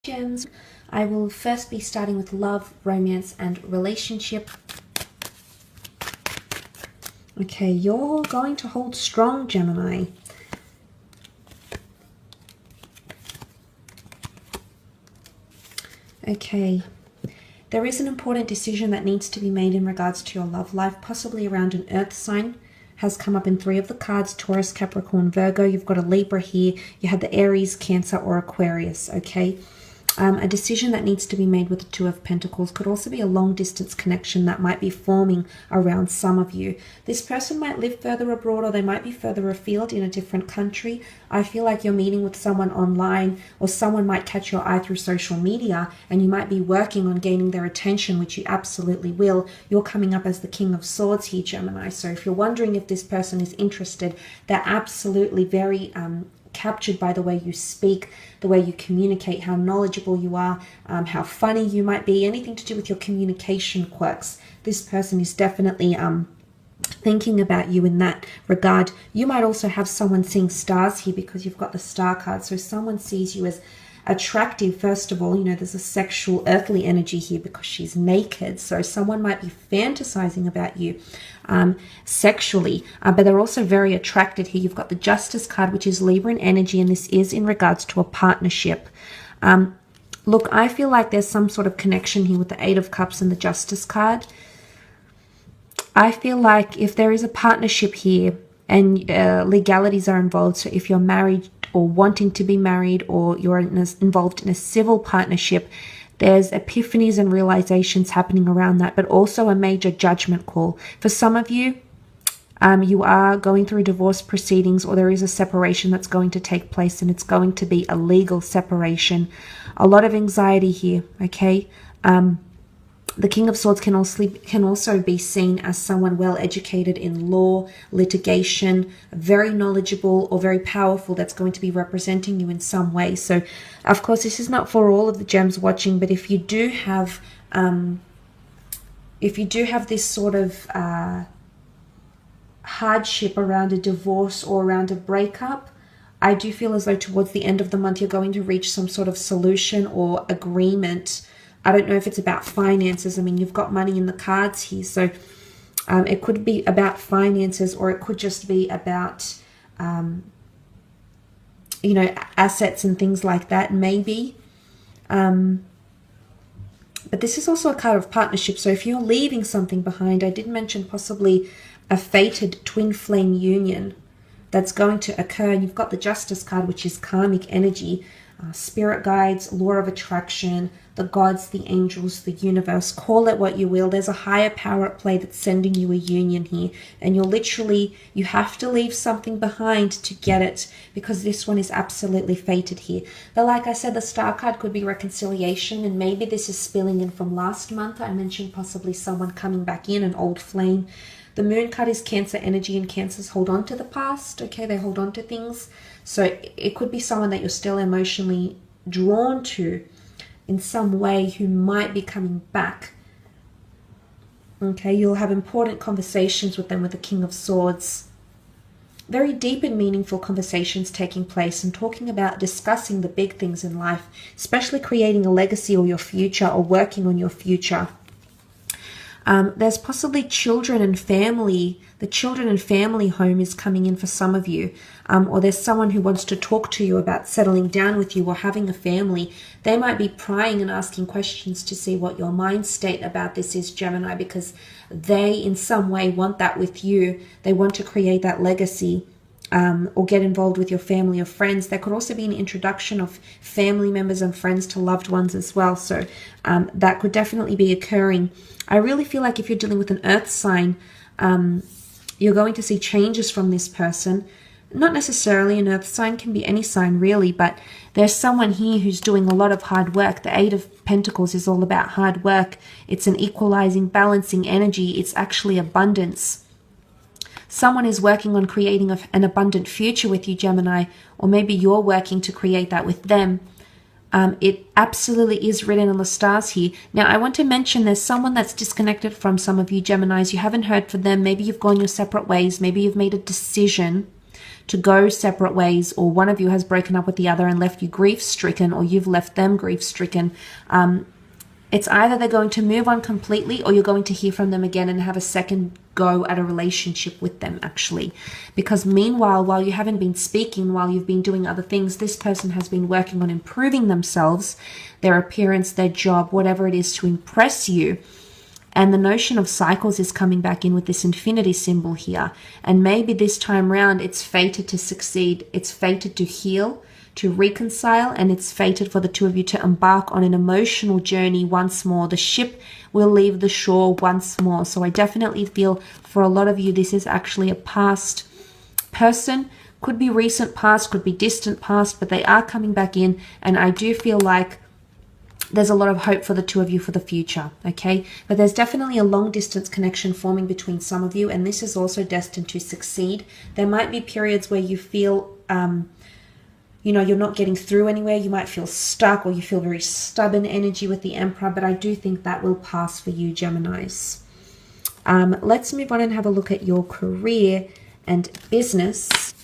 Gems. I will first be starting with love, romance, and relationship. Okay, you're going to hold strong, Gemini. Okay, there is an important decision that needs to be made in regards to your love life, possibly around an earth sign. Has come up in 3 of the cards: Taurus, Capricorn, Virgo. You've got a Libra here. You had the Aries, Cancer, or Aquarius, okay? A decision that needs to be made with the 2 of Pentacles. Could also be a long distance connection that might be forming around some of you. This person might live further abroad, or they might be further afield in a different country. I feel like you're meeting with someone online, or someone might catch your eye through social media, and you might be working on gaining their attention, which you absolutely will. You're coming up as the King of Swords here, Gemini. So if you're wondering if this person is interested, they're absolutely very captured by the way you speak, the way you communicate, how knowledgeable you are, how funny you might be, anything to do with your communication quirks. This person is definitely thinking about you in that regard. You might also have someone seeing stars here because you've got the star card. So someone sees you as attractive. First of all, you know, there's a sexual earthly energy here because she's naked. So someone might be fantasizing about you sexually, but they're also very attracted here. You've got the Justice card, which is Libran energy, and this is in regards to a partnership. Look, I feel like there's some sort of connection here with the 8 of Cups and the Justice card. I feel like if there is a partnership here and legalities are involved, so if you're married or wanting to be married, or you're involved in a civil partnership, there's epiphanies and realizations happening around that, but also a major judgment call. For some of you, you are going through divorce proceedings, or there is a separation that's going to take place, and it's going to be a legal separation. A lot of anxiety here, okay? The King of Swords can also be seen as someone well educated in law, litigation, very knowledgeable or very powerful, that's going to be representing you in some way. So, of course, this is not for all of the gems watching, but if you do have this sort of hardship around a divorce or around a breakup, I do feel as though towards the end of the month you're going to reach some sort of solution or agreement. I don't know if it's about finances. I mean, you've got money in the cards here, so it could be about finances, or it could just be about, you know, assets and things like that, maybe. But this is also a card of partnership, so if you're leaving something behind, I did mention possibly a fated twin flame union that's going to occur. And you've got the Justice card, which is karmic energy. Spirit guides, law of attraction, the gods, the angels, the universe, call it what you will. There's a higher power at play that's sending you a union here, and you have to leave something behind to get it, because this one is absolutely fated here. But like I said, the star card could be reconciliation, and maybe this is spilling in from last month. I mentioned possibly someone coming back in, an old flame. The moon card is Cancer energy, and Cancers hold on to the past, okay? They hold on to things. So it could be someone that you're still emotionally drawn to in some way who might be coming back. Okay, you'll have important conversations with them with the King of Swords. Very deep and meaningful conversations taking place, and talking about discussing the big things in life, especially creating a legacy or your future, or working on your future. There's possibly children and family. The children and family home is coming in for some of you. Or there's someone who wants to talk to you about settling down with you or having a family. They might be prying and asking questions to see what your mind state about this is, Gemini, because they in some way want that with you. They want to create that legacy. Or get involved with your family or friends. There could also be an introduction of family members and friends to loved ones as well. So that could definitely be occurring. I really feel like if you're dealing with an earth sign, you're going to see changes from this person. Not necessarily an earth sign, can be any sign really, but there's someone here who's doing a lot of hard work. The 8 of Pentacles is all about hard work. It's an equalizing, balancing energy. It's actually abundance. Someone is working on creating an abundant future with you, Gemini, or maybe you're working to create that with them. It absolutely is written on the stars here. Now, I want to mention there's someone that's disconnected from some of you, Geminis. You haven't heard from them. Maybe you've gone your separate ways. Maybe you've made a decision. to go separate ways, or one of you has broken up with the other and left you grief-stricken, or you've left them grief-stricken. It's either they're going to move on completely, or you're going to hear from them again and have a second go at a relationship with them, actually. Because meanwhile, while you haven't been speaking, while you've been doing other things, this person has been working on improving themselves, their appearance, their job, whatever it is, to impress you. And the notion of cycles is coming back in with this infinity symbol here. And maybe this time round, it's fated to succeed. It's fated to heal, to reconcile, and it's fated for the two of you to embark on an emotional journey once more. The ship will leave the shore once more. So I definitely feel for a lot of you, this is actually a past person. Could be recent past, could be distant past, but they are coming back in. And I do feel like there's a lot of hope for the two of you for the future, okay? But there's definitely a long distance connection forming between some of you, and this is also destined to succeed. There might be periods where you feel, you know, you're not getting through anywhere. You might feel stuck, or you feel very stubborn energy with the Emperor, but I do think that will pass for you, Geminis. Let's move on and have a look at your career and business.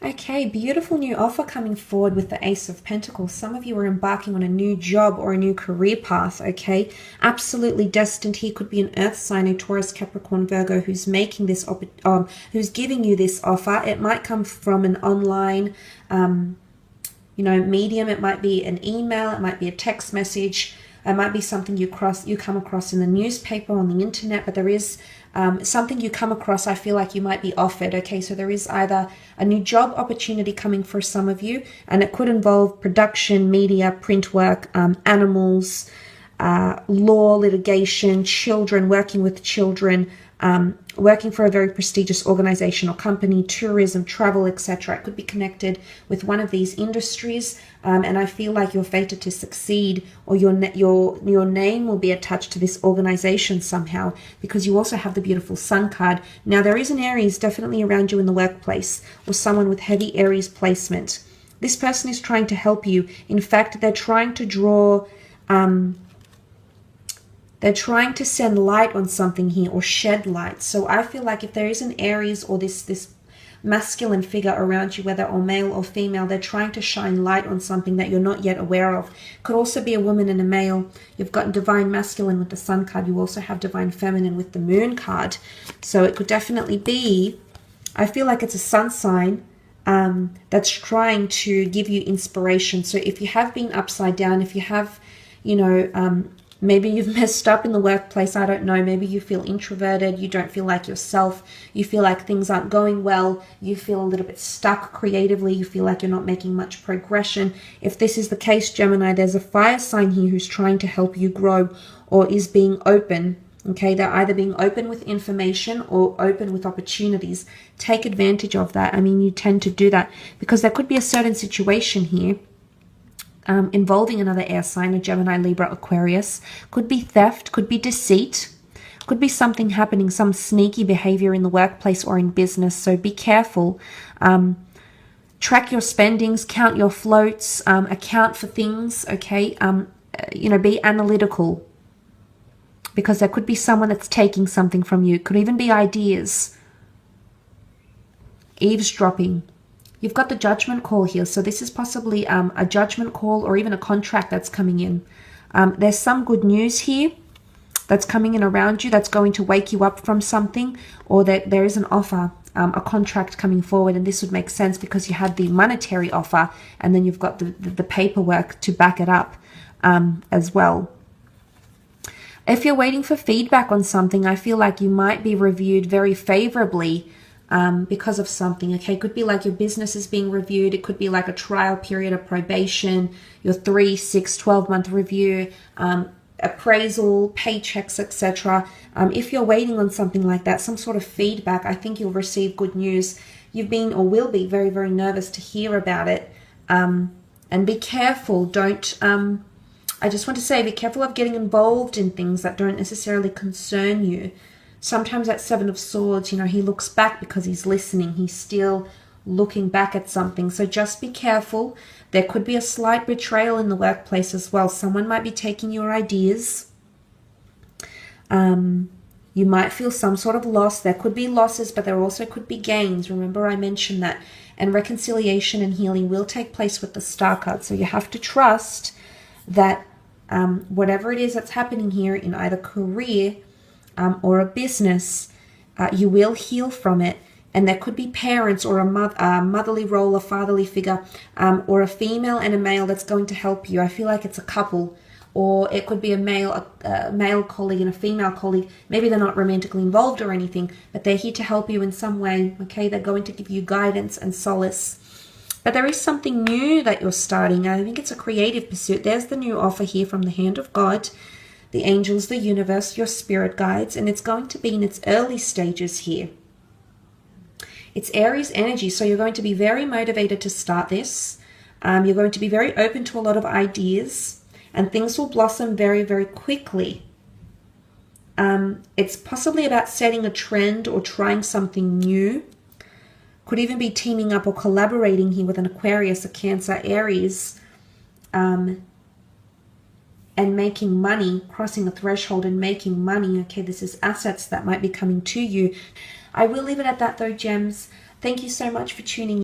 Okay, beautiful new offer coming forward with the Ace of Pentacles. Some of you are embarking on a new job or a new career path, okay? Absolutely destined here. Could be an earth sign, a Taurus, Capricorn, Virgo, who's making this, who's giving you this offer. It might come from an online, you know, medium. It might be an email. It might be a text message. It might be something you come across in the newspaper, on the internet, but there is something you come across, I feel like you might be offered, okay? So there is either a new job opportunity coming for some of you, and it could involve production, media, print work, animals, law, litigation, children, working with children, working for a very prestigious organization or company, tourism, travel, etc. It could be connected with one of these industries, and I feel like you're fated to succeed, or your name will be attached to this organization somehow, because you also have the beautiful Sun card. Now, there is an Aries definitely around you in the workplace, or someone with heavy Aries placement. This person is trying to help you. In fact, they're trying to draw... they're trying to send light on something here, or shed light. So I feel like if there is an Aries or this masculine figure around you, whether or male or female, they're trying to shine light on something that you're not yet aware of. Could also be a woman and a male. You've got divine masculine with the Sun card. You also have divine feminine with the Moon card. So it could definitely be, I feel like it's a sun sign that's trying to give you inspiration. So if you have been upside down, if you have, you know, maybe you've messed up in the workplace, I don't know. Maybe you feel introverted, you don't feel like yourself, you feel like things aren't going well, you feel a little bit stuck creatively, you feel like you're not making much progression. If this is the case, Gemini, there's a fire sign here who's trying to help you grow, or is being open. Okay, they're either being open with information or open with opportunities. Take advantage of that. I mean, you tend to do that because there could be a certain situation here involving another air sign, a Gemini, Libra, Aquarius. Could be theft, could be deceit, could be something happening, some sneaky behavior in the workplace or in business. So be careful. Track your spendings, count your floats, account for things, okay? You know, be analytical, because there could be someone that's taking something from you. Could even be ideas. Eavesdropping. You've got the judgment call here. So this is possibly a judgment call, or even a contract that's coming in. There's some good news here that's coming in around you that's going to wake you up from something, or that there is an offer, a contract coming forward. And this would make sense because you had the monetary offer, and then you've got the paperwork to back it up as well. If you're waiting for feedback on something, I feel like you might be reviewed very favorably because of something, okay? It could be like your business is being reviewed. It could be like a trial period of probation, your 3, 6, 12-month review, appraisal, paychecks, etc. If you're waiting on something like that, some sort of feedback, I think you'll receive good news. You've been, or will be, very, very nervous to hear about it. And be careful. Don't... I just want to say, be careful of getting involved in things that don't necessarily concern you. Sometimes that Seven of Swords, you know, he looks back because he's listening. He's still looking back at something. So just be careful. There could be a slight betrayal in the workplace as well. Someone might be taking your ideas. You might feel some sort of loss. There could be losses, but there also could be gains. Remember, I mentioned that. And reconciliation and healing will take place with the Star card. So you have to trust that whatever it is that's happening here in either career or a business, you will heal from it. And there could be parents or a motherly role, a fatherly figure, or a female and a male that's going to help you. I feel like it's a couple. Or it could be a male colleague and a female colleague. Maybe they're not romantically involved or anything, but they're here to help you in some way, okay? They're going to give you guidance and solace. But there is something new that you're starting. I think it's a creative pursuit. There's the new offer here from the hand of God, the angels, the universe, your spirit guides, and it's going to be in its early stages here. It's Aries energy, so you're going to be very motivated to start this. You're going to be very open to a lot of ideas. And things will blossom very, very quickly. It's possibly about setting a trend or trying something new. Could even be teaming up or collaborating here with an Aquarius, a Cancer, Aries, and making money, crossing a threshold and making money. Okay, this is assets that might be coming to you. I will leave it at that though, gems. Thank you so much for tuning in.